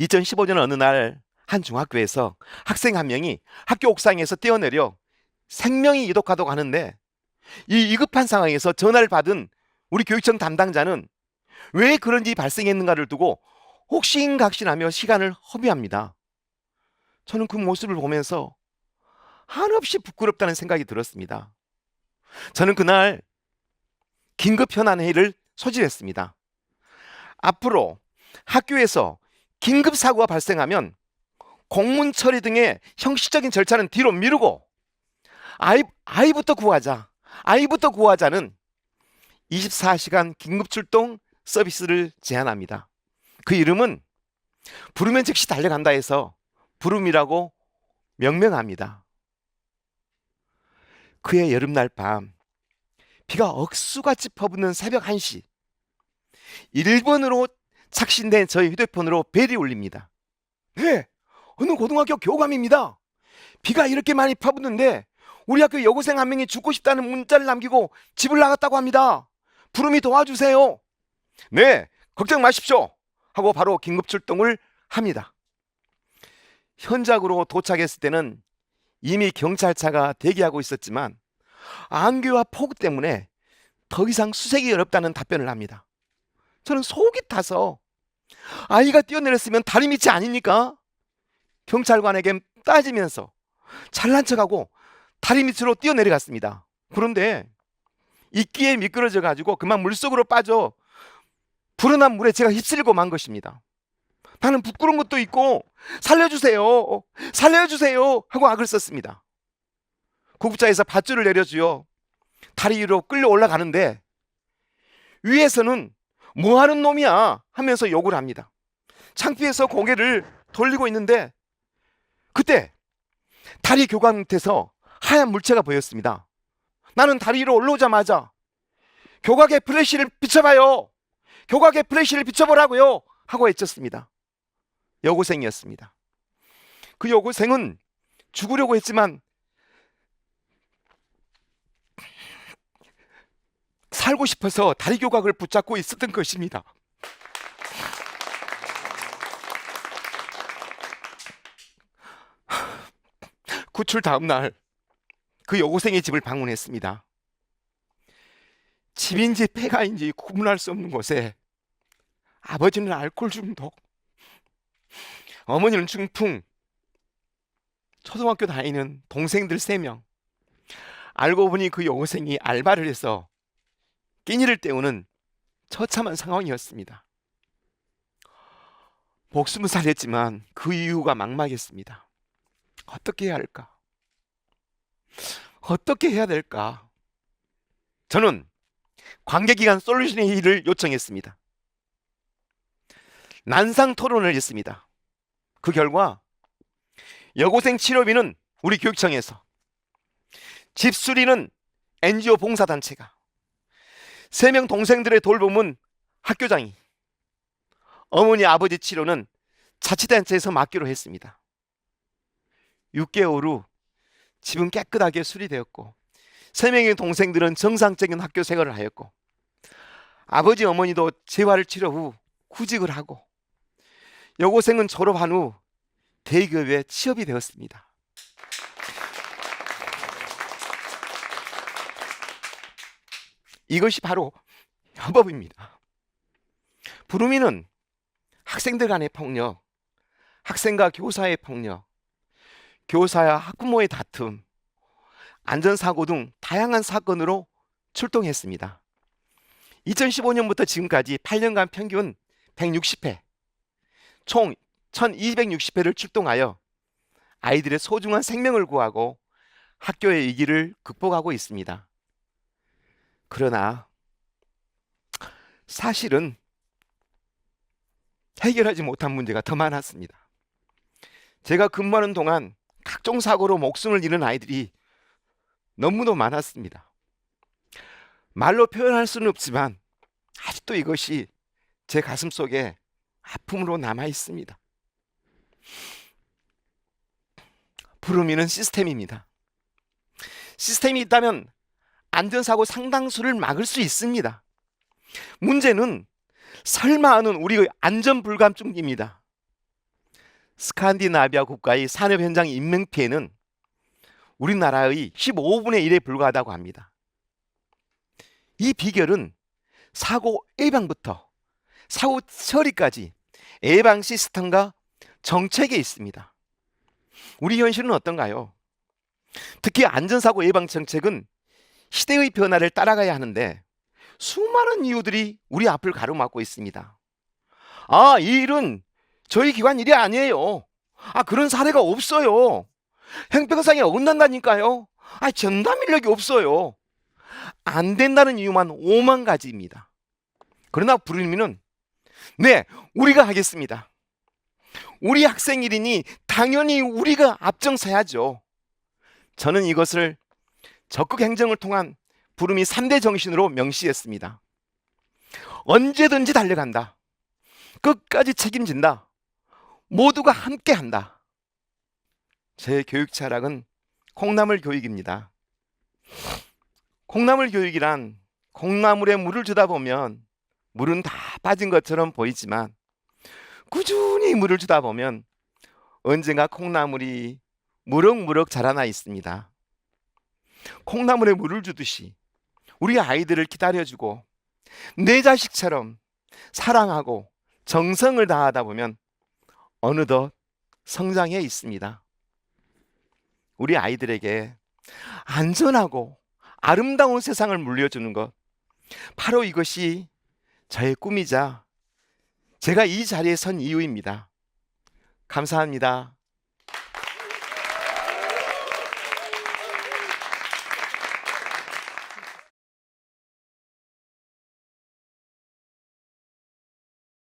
2015년 어느 날 한 중학교에서 학생 한 명이 학교 옥상에서 뛰어내려 생명이 이독하다고 하는데, 이 위급한 상황에서 전화를 받은 우리 교육청 담당자는 왜 그런 일이 발생했는가를 두고 혹신각신하며 시간을 허비합니다. 저는 그 모습을 보면서 한없이 부끄럽다는 생각이 들었습니다. 저는 그날 긴급 현안 회의를 소집했습니다. 앞으로 학교에서 긴급 사고가 발생하면 공문 처리 등의 형식적인 절차는 뒤로 미루고 아이부터 구하자는 24시간 긴급 출동 서비스를 제안합니다. 그 이름은 부르면 즉시 달려간다 해서 부름이라고 명명합니다. 그해 여름날 밤, 비가 억수같이 퍼붓는 새벽 1시, 1번으로 착신된 저희 휴대폰으로 벨이 울립니다. 네, 어느 고등학교 교감입니다. 비가 이렇게 많이 퍼붓는데 우리 학교 여고생 한 명이 죽고 싶다는 문자를 남기고 집을 나갔다고 합니다. 부름이 도와주세요. 네, 걱정 마십시오 하고 바로 긴급 출동을 합니다. 현장으로 도착했을 때는 이미 경찰차가 대기하고 있었지만 안개와 폭우 때문에 더 이상 수색이 어렵다는 답변을 합니다. 저는 속이 타서 아이가 뛰어내렸으면 다리 밑이 아닙니까? 경찰관에게 따지면서 잘난 척하고 다리 밑으로 뛰어내려갔습니다. 그런데 이끼에 미끄러져 가지고 그만 물속으로 빠져 불어난 물에 제가 휩쓸리고 만 것입니다. 나는 부끄러운 것도 있고 살려주세요 하고 악을 썼습니다. 구급차에서 밧줄을 내려주어 다리 위로 끌려 올라가는데 위에서는 뭐하는 놈이야 하면서 욕을 합니다. 창피해서 고개를 돌리고 있는데 그때 다리 교각 밑에서 하얀 물체가 보였습니다. 나는 다리 위로 올라오자마자 교각에 플래시를 비춰봐요, 교각에 플래시를 비춰보라고요 하고 외쳤습니다. 여고생이었습니다. 그 여고생은 죽으려고 했지만 살고 싶어서 다리 교각을 붙잡고 있었던 것입니다. 구출 다음 날 그 여고생의 집을 방문했습니다. 집인지 폐가인지 구분할 수 없는 곳에 아버지는 알코올 중독, 어머니는 중풍, 초등학교 다니는 동생들 3명. 알고 보니 그 여고생이 알바를 해서 끼니를 때우는 처참한 상황이었습니다. 목숨을 살렸지만 그 이유가 막막했습니다. 어떻게 해야 할까? 어떻게 해야 될까? 저는 관계기관 솔루션 회의를 요청했습니다. 난상 토론을 했습니다. 그 결과 여고생 치료비는 우리 교육청에서, 집 수리는 NGO 봉사단체가, 3명 동생들의 돌봄은 학교장이, 어머니 아버지 치료는 자치단체에서 맡기로 했습니다. 6개월 후 집은 깨끗하게 수리되었고 3명의 동생들은 정상적인 학교 생활을 하였고 아버지 어머니도 재활 치료 후 구직을 하고 여고생은 졸업한 후 대기업에 취업이 되었습니다. 이것이 바로 협업입니다. 부르미는 학생들 간의 폭력, 학생과 교사의 폭력, 교사와 학부모의 다툼, 안전사고 등 다양한 사건으로 출동했습니다. 2015년부터 지금까지 8년간 평균 160회, 총 1260회를 출동하여 아이들의 소중한 생명을 구하고 학교의 위기를 극복하고 있습니다. 그러나 사실은 해결하지 못한 문제가 더 많았습니다. 제가 근무하는 동안 각종 사고로 목숨을 잃은 아이들이 너무도 많았습니다. 말로 표현할 수는 없지만 아직도 이것이 제 가슴 속에 아픔으로 남아 있습니다. 부르미는 시스템입니다. 시스템이 있다면 안전사고 상당수를 막을 수 있습니다. 문제는 설마 하는 우리의 안전불감증입니다. 스칸디나비아 국가의 산업 현장 인명 피해는 우리나라의 15분의 1에 불과하다고 합니다. 이 비결은 사고 예방부터 사고 처리까지 예방 시스템과 정책에 있습니다. 우리 현실은 어떤가요? 특히 안전사고 예방 정책은 시대의 변화를 따라가야 하는데 수많은 이유들이 우리 앞을 가로막고 있습니다. 이 일은 저희 기관 일이 아니에요. 그런 사례가 없어요. 형평성에 어긋난다니까요. 전담 인력이 없어요. 안 된다는 이유만 5만 가지입니다. 그러나 부르님은 네, 우리가 하겠습니다. 우리 학생 일이니 당연히 우리가 앞장서야죠. 저는 이것을 적극 행정을 통한 부름이 3대 정신으로 명시했습니다. 언제든지 달려간다. 끝까지 책임진다. 모두가 함께한다. 제 교육 철학은 콩나물 교육입니다. 콩나물 교육이란 콩나물에 물을 주다 보면 물은 다 빠진 것처럼 보이지만 꾸준히 물을 주다 보면 언젠가 콩나물이 무럭무럭 자라나 있습니다. 콩나물에 물을 주듯이 우리 아이들을 기다려주고 내 자식처럼 사랑하고 정성을 다하다 보면 어느덧 성장해 있습니다. 우리 아이들에게 안전하고 아름다운 세상을 물려주는 것, 바로 이것이 저의 꿈이자 제가 이 자리에 선 이유입니다. 감사합니다.